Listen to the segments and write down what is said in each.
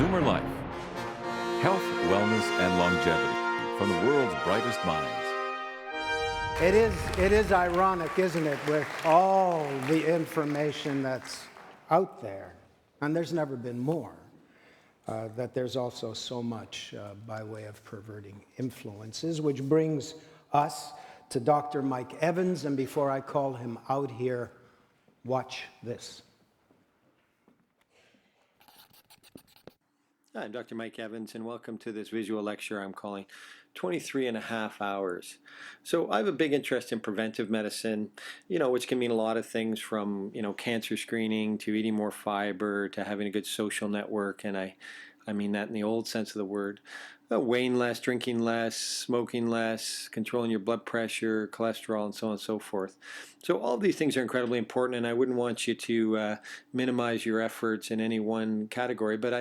ZoomerLife, health, wellness, and longevity from the world's brightest minds. It is ironic, isn't it, with all the information that's out there, and there's never been more, that there's also so much by way of perverting influences, which brings us to Dr. Mike Evans, and before I call him out here, watch this. Hi, I'm Dr. Mike Evans, and welcome to this visual lecture I'm calling 23 and a half hours. So I have a big interest in preventive medicine, which can mean a lot of things from, cancer screening to eating more fiber to having a good social network, and I mean that in the old sense of the word. Weighing less, drinking less, smoking less, controlling your blood pressure, cholesterol, and so on and so forth. So all of these things are incredibly important, and I wouldn't want you to minimize your efforts in any one category, but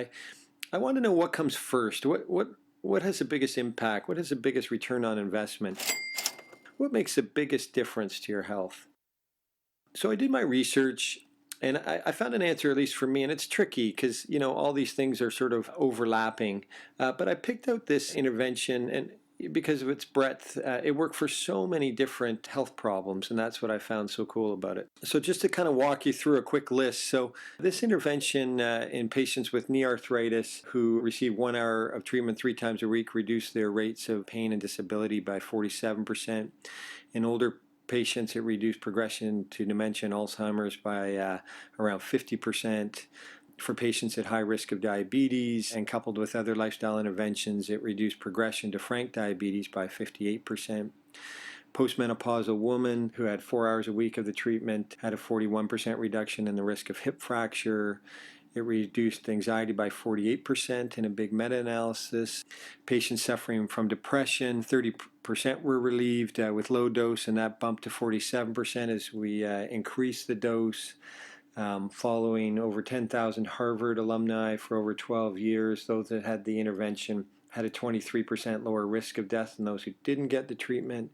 I want to know what comes first. What has the biggest impact? What has the biggest return on investment? What makes the biggest difference to your health? So I did my research, and I found an answer, at least for me, and it's tricky because, all these things are sort of overlapping. But I picked out this intervention, and because of its breadth, it worked for so many different health problems, and that's what I found so cool about it. So just to kind of walk you through a quick list. So this intervention in patients with knee arthritis who receive 1 hour of treatment 3 times a week reduced their rates of pain and disability by 47%. In older patients, it reduced progression to dementia and Alzheimer's by around 50%. For patients at high risk of diabetes and coupled with other lifestyle interventions, it reduced progression to frank diabetes by 58%. Postmenopausal woman who had 4 hours a week of the treatment had a 41% reduction in the risk of hip fracture. It reduced anxiety by 48% in a big meta-analysis. Patients suffering from depression, 30% were relieved with low dose, and that bumped to 47% as we increased the dose. Following over 10,000 Harvard alumni for over 12 years, those that had the intervention had a 23% lower risk of death than those who didn't get the treatment.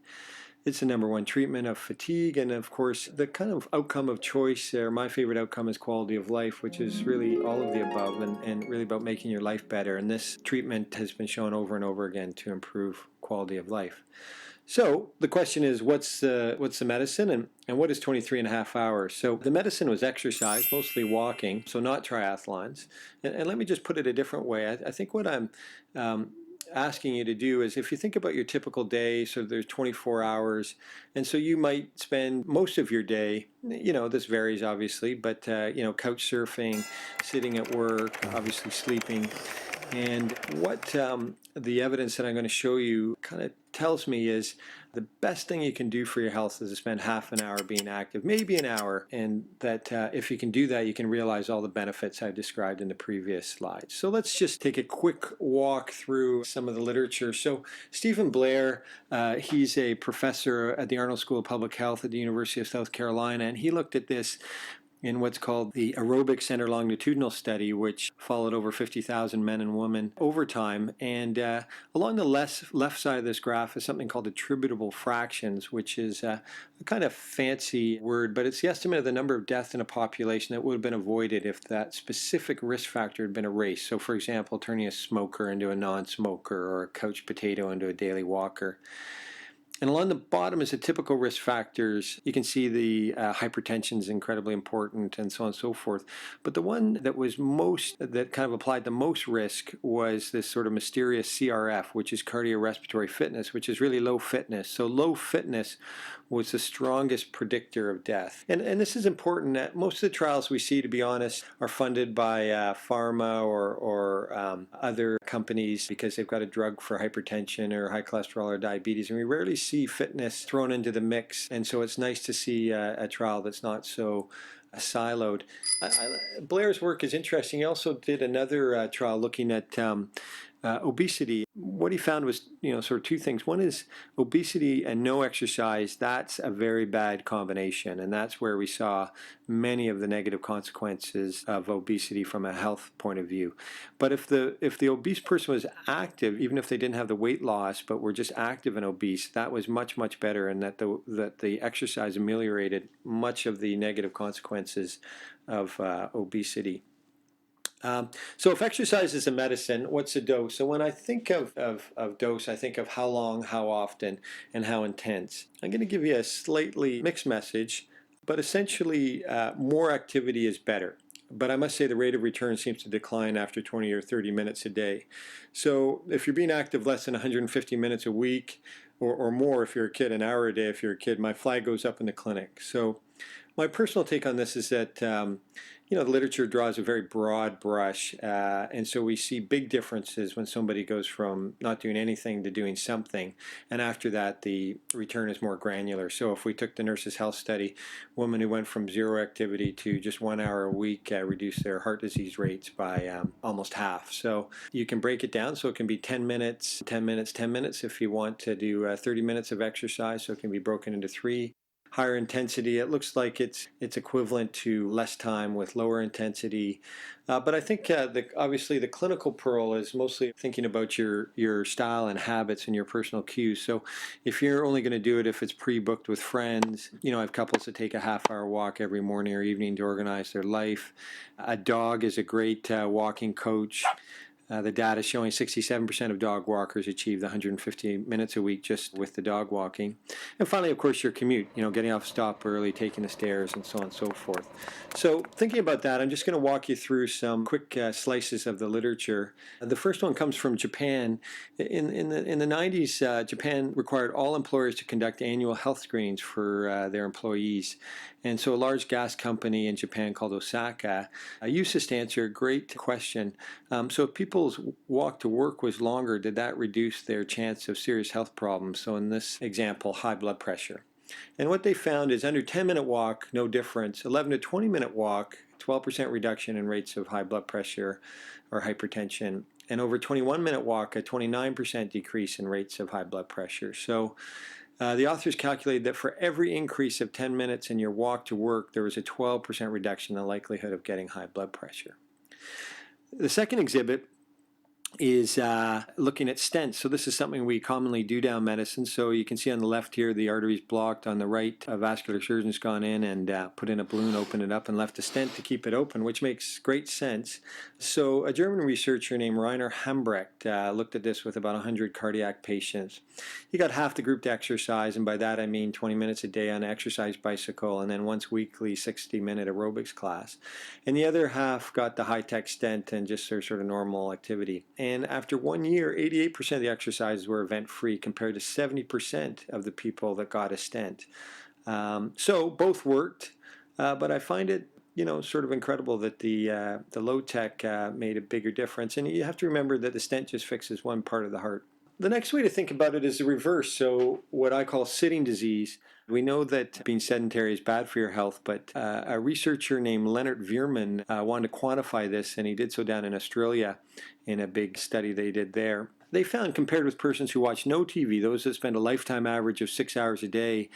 It's the number one treatment of fatigue, and of course, the kind of outcome of choice, or my favorite outcome, is quality of life, which is really all of the above and really about making your life better. And this treatment has been shown over and over again to improve quality of life. So the question is, what's the medicine, and what is 23 and a half hours? So the medicine was exercise, mostly walking, so not triathlons. And let me just put it a different way. I think what I'm asking you to do is, if you think about your typical day, so there's 24 hours, and so you might spend most of your day, this varies obviously, but couch surfing, sitting at work, obviously sleeping. And what the evidence that I'm going to show you kind of tells me is the best thing you can do for your health is to spend half an hour being active, maybe an hour, and that if you can do that, you can realize all the benefits I've described in the previous slides. So let's just take a quick walk through some of the literature. So Stephen Blair, he's a professor at the Arnold School of Public Health at the University of South Carolina, and he looked at this in what's called the Aerobic Center Longitudinal Study, which followed over 50,000 men and women over time. And along the left side of this graph is something called attributable fractions, which is a kind of fancy word, but it's the estimate of the number of deaths in a population that would have been avoided if that specific risk factor had been erased. So, for example, turning a smoker into a non-smoker, or a couch potato into a daily walker. And along the bottom is the typical risk factors. You can see the hypertension is incredibly important, and so on and so forth. But the one that kind of applied the most risk was this sort of mysterious CRF, which is cardiorespiratory fitness, which is really low fitness. So low fitness was the strongest predictor of death. And this is important. That most of the trials we see, to be honest, are funded by pharma or other companies because they've got a drug for hypertension or high cholesterol or diabetes. And we rarely see fitness thrown into the mix. And so it's nice to see a trial that's not so siloed. Blair's work is interesting. He also did another trial looking at obesity. What he found was, sort of two things. One is obesity and no exercise. That's a very bad combination, and that's where we saw many of the negative consequences of obesity from a health point of view. But if the obese person was active, even if they didn't have the weight loss, but were just active and obese, that was much, much better, and that the exercise ameliorated much of the negative consequences of obesity. So if exercise is a medicine, what's a dose? So when I think of dose, I think of how long, how often, and how intense. I'm going to give you a slightly mixed message, but essentially more activity is better. But I must say the rate of return seems to decline after 20 or 30 minutes a day. So if you're being active less than 150 minutes a week, or more if you're a kid, an hour a day if you're a kid, my flag goes up in the clinic. So my personal take on this is that the literature draws a very broad brush, and so we see big differences when somebody goes from not doing anything to doing something, and after that the return is more granular. So if we took the Nurses' Health Study, women who went from zero activity to just 1 hour a week reduced their heart disease rates by almost half. So you can break it down, so it can be 10 minutes, 10 minutes, 10 minutes if you want to do 30 minutes of exercise, so it can be broken into 3. Higher intensity, it looks like it's equivalent to less time with lower intensity. But I think obviously the clinical pearl is mostly thinking about your style and habits and your personal cues. So if you're only going to do it if it's pre-booked with friends, I have couples that take a half-hour walk every morning or evening to organize their life. A dog is a great walking coach. The data is showing 67% of dog walkers achieve the 150 minutes a week just with the dog walking. And finally, of course, your commute, getting off stop early, taking the stairs, and so on and so forth. So thinking about that, I'm just going to walk you through some quick slices of the literature. The first one comes from Japan. In the 90s, Japan required all employers to conduct annual health screenings for their employees. And so a large gas company in Japan called Osaka used this to answer a great question. So if people's walk to work was longer, did that reduce their chance of serious health problems? So in this example, high blood pressure. And what they found is under 10-minute walk, no difference. 11 to 20-minute walk, 12% reduction in rates of high blood pressure or hypertension. And over 21-minute walk, a 29% decrease in rates of high blood pressure. So the authors calculated that for every increase of 10 minutes in your walk to work, there was a 12% reduction in the likelihood of getting high blood pressure. The second exhibit is looking at stents. So this is something we commonly do down medicine. So you can see on the left here, the artery's blocked. On the right, a vascular surgeon's gone in and put in a balloon, opened it up, and left a stent to keep it open, which makes great sense. So a German researcher named Rainer Hambrecht looked at this with about 100 cardiac patients. He got half the group to exercise, and by that I mean 20 minutes a day on an exercise bicycle, and then once weekly 60-minute aerobics class. And the other half got the high-tech stent and just their sort of normal activity. And after 1 year, 88% of the exercises were event-free compared to 70% of the people that got a stent. So both worked, but I find it sort of incredible that the low tech made a bigger difference. And you have to remember that the stent just fixes one part of the heart. The next way to think about it is the reverse. So what I call sitting disease. We know that being sedentary is bad for your health, but a researcher named Leonard Veerman wanted to quantify this, and he did so down in Australia in a big study they did there. They found, compared with persons who watch no TV, those that spend a lifetime average of 6 hours a day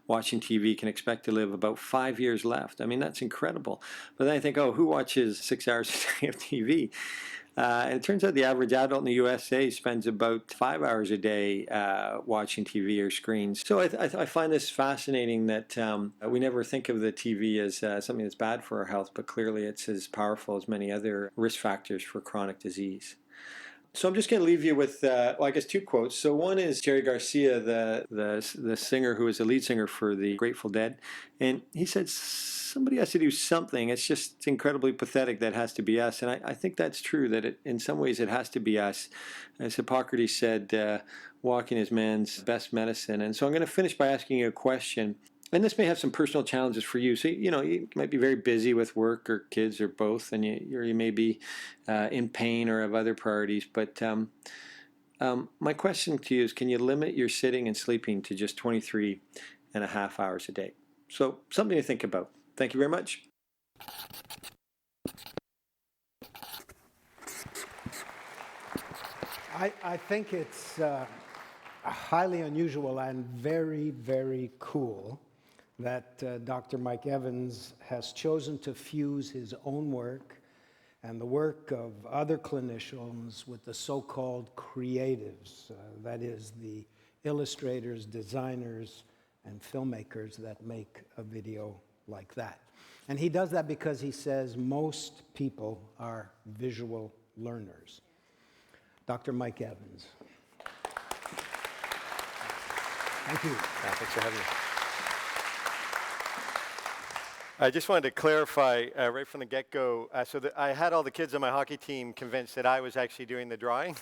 watching TV can expect to live about 5 years left. I mean, that's incredible. But then I think, who watches 6 hours a day of TV? And it turns out the average adult in the USA spends about 5 hours a day watching TV or screens. So I find this fascinating that we never think of the TV as something that's bad for our health, but clearly it's as powerful as many other risk factors for chronic disease. So I'm just going to leave you with, I guess, two quotes. So one is Jerry Garcia, the singer who is the lead singer for the Grateful Dead, and he said, somebody has to do something. It's just incredibly pathetic that has to be us. And I think that's true, that in some ways it has to be us. As Hippocrates said, walking is man's best medicine. And so I'm going to finish by asking you a question. And this may have some personal challenges for you. So, you might be very busy with work or kids or both, and you may be in pain or have other priorities. But my question to you is, can you limit your sitting and sleeping to just 23 and a half hours a day? So something to think about. Thank you very much. I think it's highly unusual and very, very cool that Dr. Mike Evans has chosen to fuse his own work and the work of other clinicians with the so-called creatives, that is, the illustrators, designers, and filmmakers that make a video like that. And he does that because he says most people are visual learners. Dr. Mike Evans. Thank you. Thanks for having me. I just wanted to clarify right from the get-go, so that I had all the kids on my hockey team convinced that I was actually doing the drawing.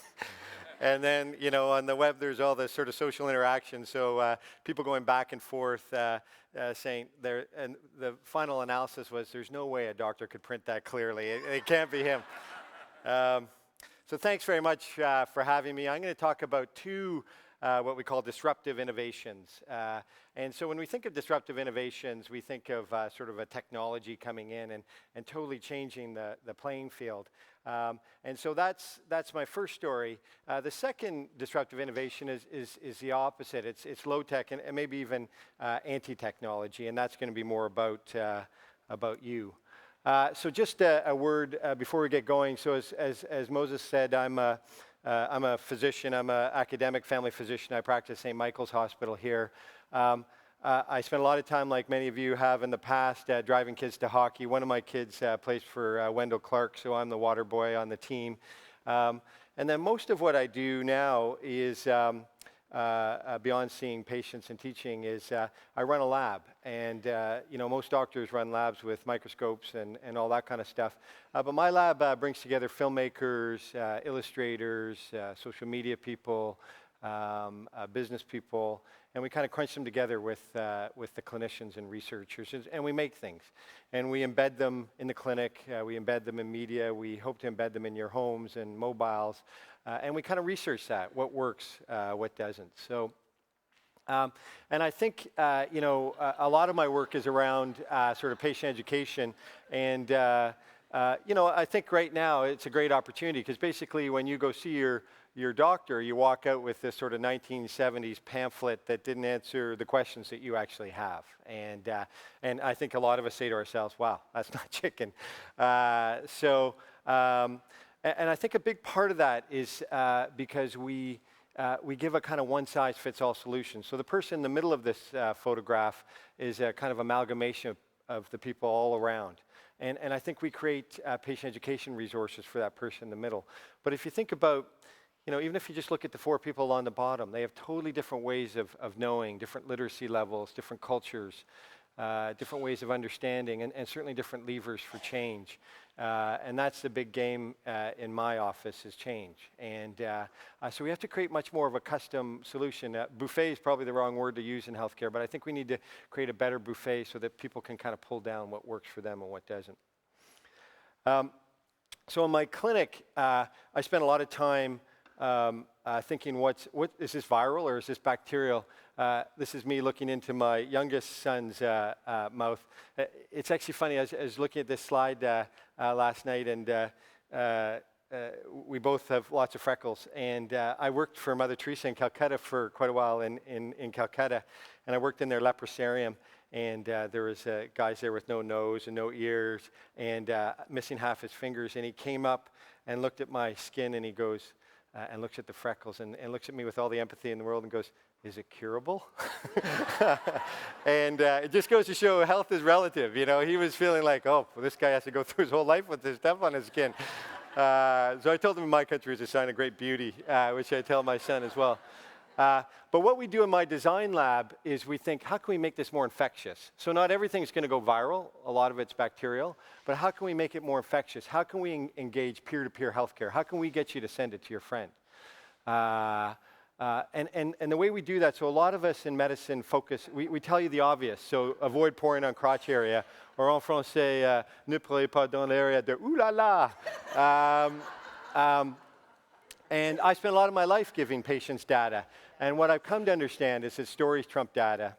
And then, you know, on the web, there's all this sort of social interaction. So people going back and forth saying there, and the final analysis was there's no way a doctor could print that clearly. It can't be him. So thanks very much for having me. I'm going to talk about two what we call disruptive innovations. And so when we think of disruptive innovations, we think of sort of a technology coming in and totally changing the playing field. And so that's my first story. The second disruptive innovation is the opposite. It's low tech and maybe even anti-technology, and that's going to be more about you. So just a word before we get going. So as Moses said, I'm a physician. I'm an academic family physician. I practice St. Michael's Hospital here. I spent a lot of time, like many of you have in the past, driving kids to hockey. One of my kids plays for Wendell Clark, so I'm the water boy on the team. And then most of what I do now is, beyond seeing patients and teaching, is I run a lab. And you know, most doctors run labs with microscopes and all that kind of stuff. But my lab brings together filmmakers, illustrators, social media people, business people, and we kind of crunch them together with the clinicians and researchers, and we make things. And we embed them in the clinic, we embed them in media, we hope to embed them in your homes and mobiles, and we kind of research that, what works, what doesn't. So, and I think, you know, a lot of my work is around sort of patient education, and you know, I think right now it's a great opportunity, because basically when you go see your doctor, you walk out with this sort of 1970s pamphlet that didn't answer the questions that you actually have. And I think a lot of us say to ourselves, wow, that's not chicken. And I think a big part of that is because we give a kind of one-size-fits-all solution. So the person in the middle of this photograph is a kind of amalgamation of the people all around. And I think we create patient education resources for that person in the middle. But if you think about, you know, even if you just look at the four people on the bottom, they have totally different ways of knowing, different literacy levels, different cultures, different ways of understanding, and certainly different levers for change. And that's the big game in my office, is change. And so we have to create much more of a custom solution. Buffet is probably the wrong word to use in healthcare, but I think we need to create a better buffet so that people can kind of pull down what works for them and what doesn't. So in my clinic, I spend a lot of time thinking, what is this, viral or is this bacterial? This is me looking into my youngest son's mouth. It's actually funny, I was looking at this slide last night, and we both have lots of freckles. And I worked for Mother Teresa in Calcutta for quite a while in Calcutta, and I worked in their leprosarium. And there was guys there with no nose and no ears and missing half his fingers. And he came up and looked at my skin, and he goes, and looks at the freckles and looks at me with all the empathy in the world and goes, is it curable? And it just goes to show health is relative. You know, he was feeling like, oh, well, this guy has to go through his whole life with this stuff on his skin. So I told him in my country is a sign of great beauty, which I tell my son as well. But what we do in my design lab is we think, how can we make this more infectious? So not everything's going to go viral. A lot of it's bacterial. But how can we make it more infectious? How can we engage peer-to-peer healthcare? How can we get you to send it to your friend? And the way we do that, so a lot of us in medicine focus, we tell you the obvious. So avoid pouring on crotch area. Or en français, ne pourrez pas dans l'area de ooh la la. And I spent a lot of my life giving patients data. And what I've come to understand is that stories trump data.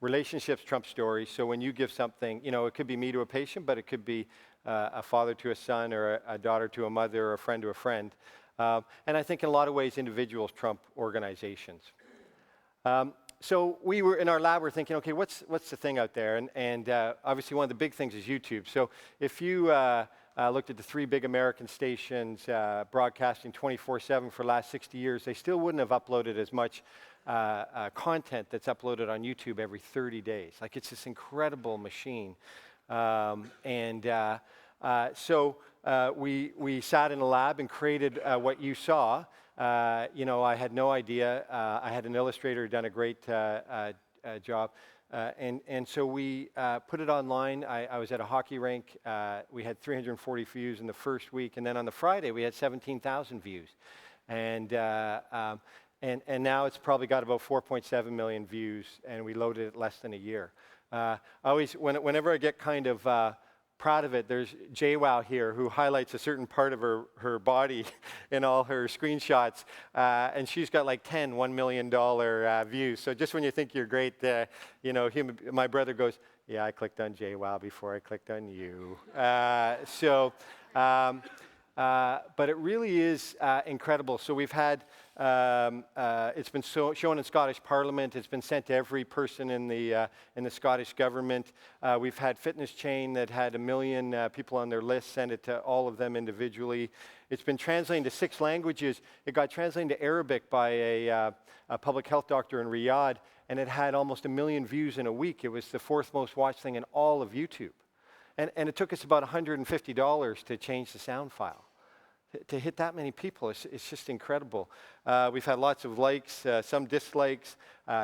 Relationships trump stories. So when you give something, you know, it could be me to a patient, but it could be a father to a son, or a daughter to a mother, or a friend to a friend. And I think in a lot of ways, individuals trump organizations. So we were in our lab, we're thinking, okay, what's the thing out there? And obviously one of the big things is YouTube. So if you looked at the 3 big American stations broadcasting 24/7 for the last 60 years, they still wouldn't have uploaded as much content that's uploaded on YouTube every 30 days. Like, it's this incredible machine. We sat in a lab and created what you saw. I had no idea. I had an illustrator who done a great job. So we put it online. I was at a hockey rink. We had 340 views in the first week, and then on the Friday we had 17,000 views. And now it's probably got about 4.7 million views, and we loaded it less than a year. Whenever I get kind of proud of it, there's JWoww here who highlights a certain part of her body in all her screenshots, and she's got like 10 $1 million views. So just when you think you're great, my brother goes, yeah, I clicked on JWoww before I clicked on you. But it really is incredible. So we've had, it's been shown in Scottish Parliament. It's been sent to every person in the Scottish government. We've had Fitness Chain that had 1 million people on their list, send it to all of them individually. It's been translated to 6 languages. It got translated to Arabic by a public health doctor in Riyadh, and it had almost 1 million views in a week. It was the 4th most watched thing in all of YouTube. And it took us about $150 to change the sound file. To hit that many people, it's just incredible. We've had lots of likes, some dislikes.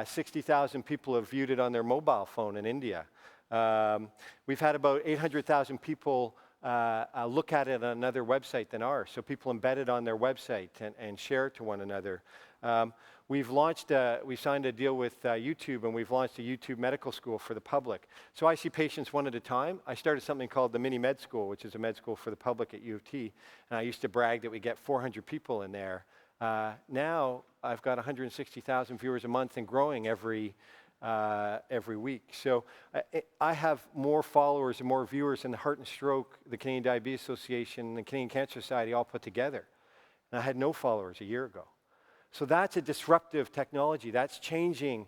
60,000 people have viewed it on their mobile phone in India. We've had about 800,000 people look at it on another website than ours. So people embed it on their website and share it to one another. We signed a deal with YouTube, and we've launched a YouTube medical school for the public. So I see patients one at a time. I started something called the Mini Med School, which is a med school for the public at U of T. And I used to brag that we get 400 people in there. Now I've got 160,000 viewers a month and growing every week. So I have more followers and more viewers than the Heart and Stroke, the Canadian Diabetes Association, and the Canadian Cancer Society all put together. And I had no followers a year ago. So that's a disruptive technology. That's changing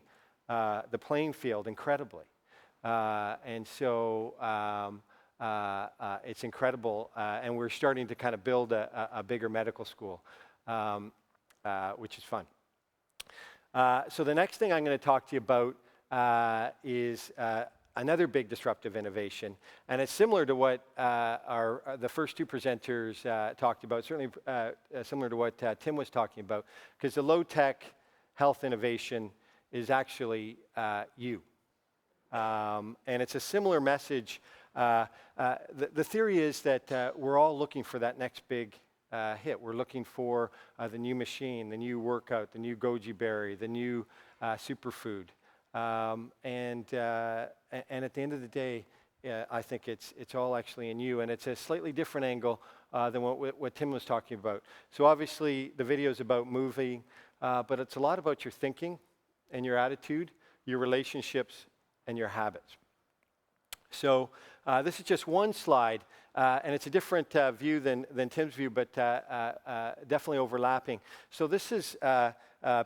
the playing field incredibly. It's incredible. And we're starting to kind of build a bigger medical school, which is fun. So the next thing I'm going to talk to you about is another big disruptive innovation. And it's similar to what the first 2 presenters talked about, certainly similar to what Tim was talking about, because the low-tech health innovation is actually you. And it's a similar message. The theory is that we're all looking for that next big hit. We're looking for the new machine, the new workout, the new goji berry, the new superfood. And at the end of the day, I think it's all actually in you, and it's a slightly different angle than what Tim was talking about. So obviously the video is about moving, but it's a lot about your thinking and your attitude, your relationships, and your habits. So this is just one slide, and it's a different view than Tim's view, but definitely overlapping. So this is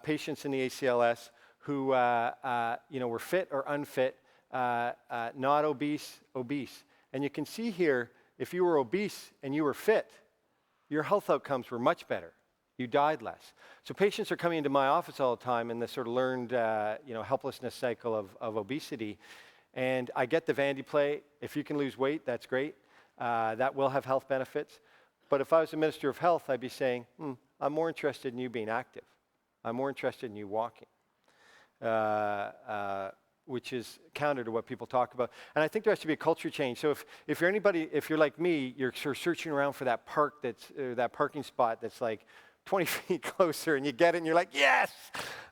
patients in the ACLS who were fit or unfit, not obese. And you can see here, if you were obese and you were fit, your health outcomes were much better. You died less. So patients are coming into my office all the time in this sort of learned helplessness cycle of obesity. And I get the Vandy play. If you can lose weight, that's great. That will have health benefits. But if I was the Minister of Health, I'd be saying, I'm more interested in you being active. I'm more interested in you walking. Which is counter to what people talk about. And I think there has to be a culture change. So if you're like me, you're sort of searching around for that that parking spot that's like 20 feet closer, and you get it, and you're like, yes!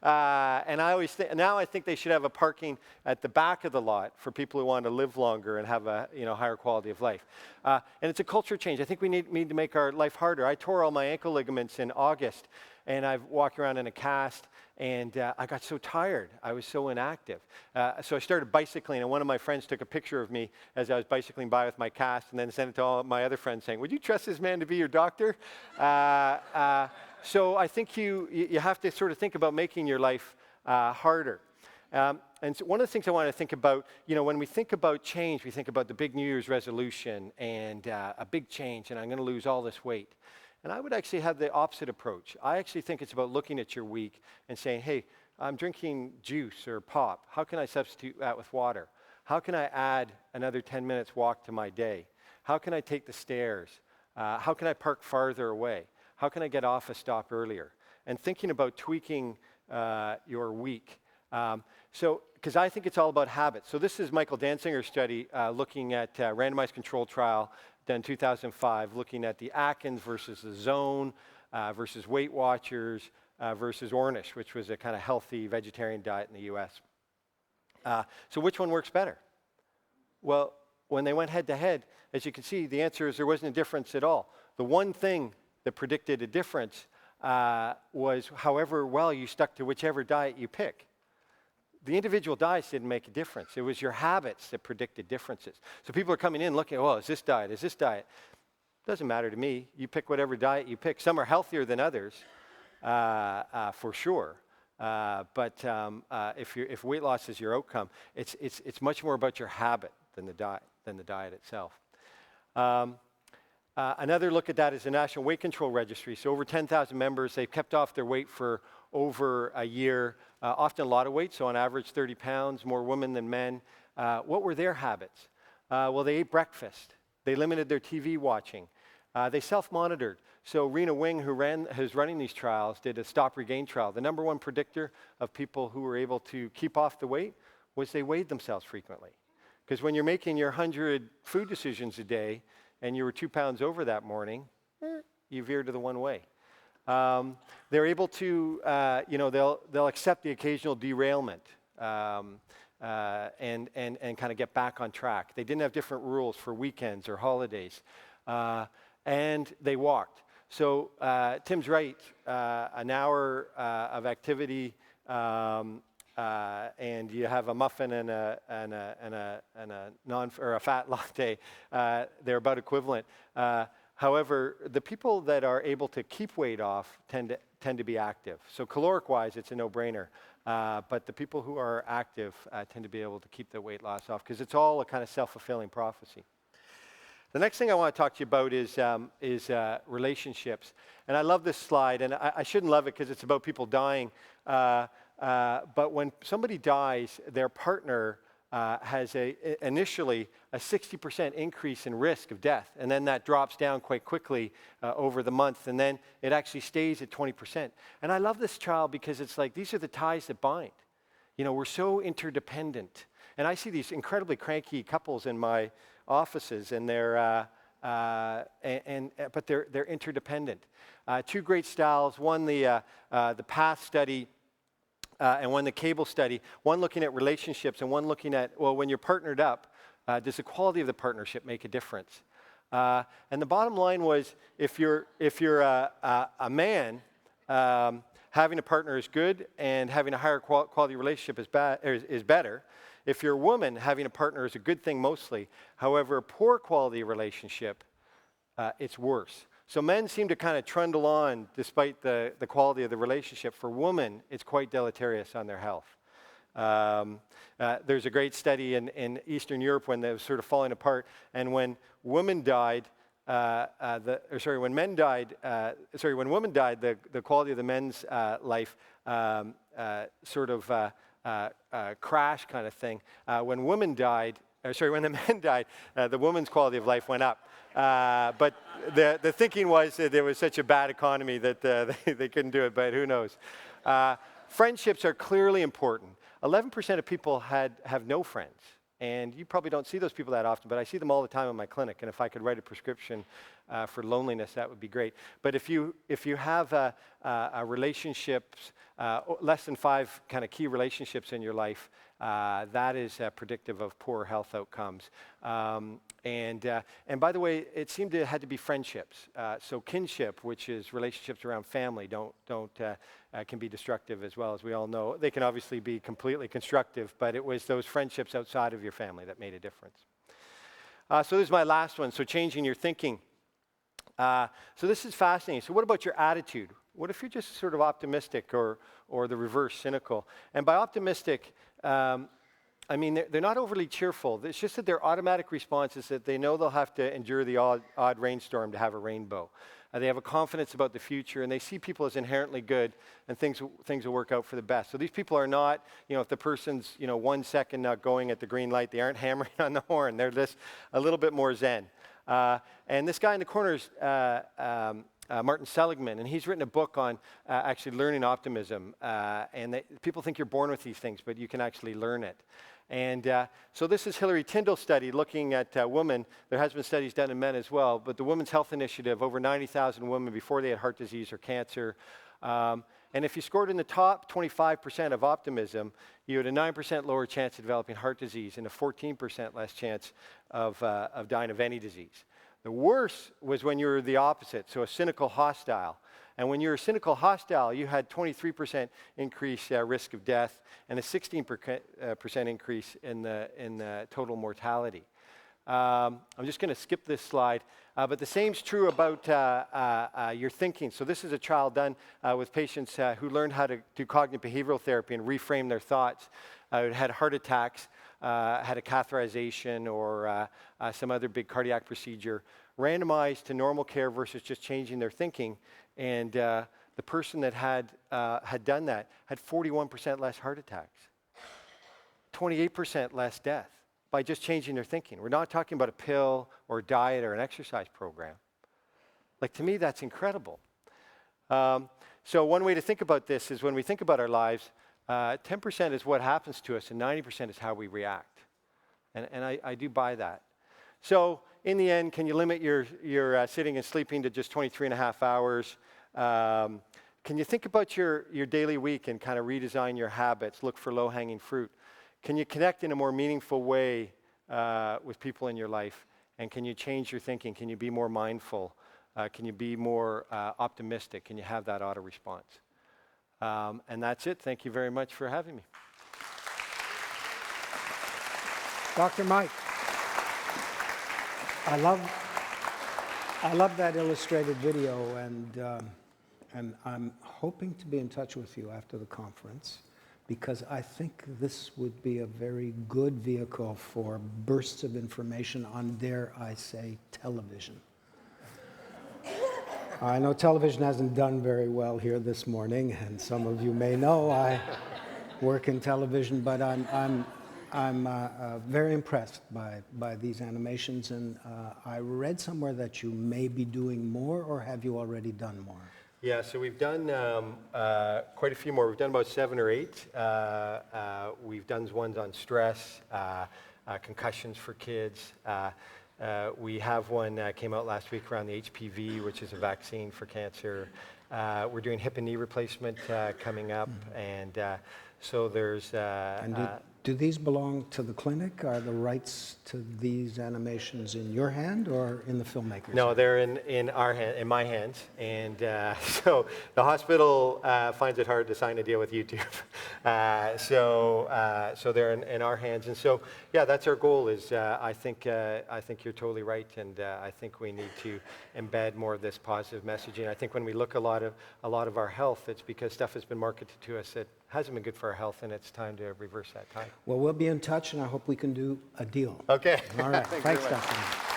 And I always now I think they should have a parking at the back of the lot for people who want to live longer and have a higher quality of life. And it's a culture change. I think we need to make our life harder. I tore all my ankle ligaments in August, and I've walked around in a cast, and I got so tired. I was so inactive. So I started bicycling, and one of my friends took a picture of me as I was bicycling by with my cast, and then sent it to all my other friends saying, would you trust this man to be your doctor? So I think you have to sort of think about making your life harder. And so one of the things I want to think about, when we think about change, we think about the big New Year's resolution and a big change, and I'm going to lose all this weight. And I would actually have the opposite approach. I actually think it's about looking at your week and saying, hey, I'm drinking juice or pop. How can I substitute that with water? How can I add another 10 minutes walk to my day? How can I take the stairs? How can I park farther away? How can I get off a stop earlier? And thinking about tweaking your week. Because I think it's all about habits. So this is Michael Danzinger's study looking at randomized controlled trial done in 2005, looking at the Atkins versus the Zone versus Weight Watchers versus Ornish, which was a kind of healthy vegetarian diet in the US. So which one works better? Well, when they went head to head, as you can see, the answer is there wasn't a difference at all. The one thing that predicted a difference was however well you stuck to whichever diet you pick. The individual diets didn't make a difference. It was your habits that predicted differences. So people are coming in looking, oh, is this diet? Doesn't matter to me. You pick whatever diet you pick. Some are healthier than others, for sure. But if weight loss is your outcome, it's much more about your habit than the diet itself. Another look at that is the National Weight Control Registry. So over 10,000 members, they've kept off their weight for over a year, often a lot of weight, so on average 30 pounds, more women than men. What were their habits? Well, they ate breakfast. They limited their TV watching. They self-monitored. So Rena Wing, who's running these trials, did a stop-regain trial. The number one predictor of people who were able to keep off the weight was they weighed themselves frequently. Because when you're making your 100 food decisions a day and you were 2 pounds over that morning, you veer to the one way. They're able to, they'll accept the occasional derailment and kind of get back on track. They didn't have different rules for weekends or holidays. And they walked. So Tim's right, an hour of activity and you have a muffin and a fat latte. They're about equivalent. However, the people that are able to keep weight off tend to be active. So caloric-wise, it's a no-brainer. But the people who are active tend to be able to keep their weight loss off because it's all a kind of self-fulfilling prophecy. The next thing I want to talk to you about is relationships. And I love this slide, and I shouldn't love it because it's about people dying. But when somebody dies, their partner has initially a 60% increase in risk of death, and then that drops down quite quickly over the month, and then it actually stays at 20%. And I love this trial because it's like these are the ties that bind. You know, we're so interdependent. And I see these incredibly cranky couples in my offices, and but they're interdependent. Two great styles. One the PATH study. And one the cable study, one looking at relationships and one looking at, well, when you're partnered up, does the quality of the partnership make a difference? And the bottom line was, if you're a man, having a partner is good, and having a higher quality relationship is better. If you're a woman, having a partner is a good thing mostly. However, a poor quality relationship, it's worse. So men seem to kind of trundle on despite the quality of the relationship. For women, it's quite deleterious on their health. There's a great study in Eastern Europe when they were sort of falling apart, and when women died, when women died, the quality of the men's life crash kind of thing. When women died, when the men died, the woman's quality of life went up. But the thinking was that there was such a bad economy that they couldn't do it, but who knows. Friendships are clearly important. 11% of people have no friends. And you probably don't see those people that often, but I see them all the time in my clinic. And if I could write a prescription for loneliness, that would be great. But if you have a relationships, less than 5 kind of key relationships in your life, that is predictive of poor health outcomes. And by the way, it seemed to had to be friendships. So kinship, which is relationships around family, can be destructive as well, as we all know. They can obviously be completely constructive, but it was those friendships outside of your family that made a difference. So this is my last one. So changing your thinking. So this is fascinating. So what about your attitude? What if you're just sort of optimistic or the reverse, cynical? And by optimistic, I mean, they're not overly cheerful. It's just that their automatic response is that they know they'll have to endure the odd rainstorm to have a rainbow. They have a confidence about the future, and they see people as inherently good, and things will work out for the best. So these people are not, if the person's 1 second not going at the green light, they aren't hammering on the horn. They're just a little bit more zen. And this guy in the corner is Martin Seligman, and he's written a book on actually learning optimism. And people think you're born with these things, but you can actually learn it. And so this is Hillary Tyndall's study looking at women. There has been studies done in men as well, but the Women's Health Initiative, over 90,000 women before they had heart disease or cancer. And if you scored in the top 25% of optimism, you had a 9% lower chance of developing heart disease and a 14% less chance of dying of any disease. The worst was when you were the opposite, so a cynical hostile. And when you were cynical hostile, you had 23% increase risk of death and a 16% increase in the total mortality. I'm just going to skip this slide, but the same's true about your thinking. So this is a trial done with patients who learned how to do cognitive behavioral therapy and reframe their thoughts, who had heart attacks, had a catheterization or some other big cardiac procedure, randomized to normal care versus just changing their thinking. And the person that had done that had 41% less heart attacks, 28% less death by just changing their thinking. We're not talking about a pill or a diet or an exercise program. Like, to me, that's incredible. So one way to think about this is when we think about our lives, 10% is what happens to us and 90% is how we react. And I do buy that. So in the end, can you limit your sitting and sleeping to just 23 and a half hours? Can you think about your daily week and kind of redesign your habits, look for low-hanging fruit? Can you connect in a more meaningful way with people in your life? And can you change your thinking? Can you be more mindful? Can you be more optimistic? Can you have that auto-response? And that's it. Thank you very much for having me. Dr. Mike, I love that illustrated video, and I'm hoping to be in touch with you after the conference, because I think this would be a very good vehicle for bursts of information on, dare I say, television. I know television hasn't done very well here this morning, and some of you may know I work in television, but I'm very impressed by these animations, and I read somewhere that you may be doing more, or have you already done more? Yeah, so we've done quite a few more. We've done about 7 or 8. We've done ones on stress, concussions for kids. We have one that came out last week around the HPV, which is a vaccine for cancer. We're doing hip and knee replacement coming up, and so there's... Do these belong to the clinic? Are the rights to these animations in your hand or in the filmmaker's? No, they're in my hands, and so the hospital finds it hard to sign a deal with YouTube. So they're in our hands, and so yeah, that's our goal. Is I think you're totally right, and I think we need to embed more of this positive messaging. I think when we look a lot of our health, it's because stuff has been marketed to us that hasn't been good for our health, and it's time to reverse that tide. Well, we'll be in touch, and I hope we can do a deal. Okay. All right. Thanks, Dr.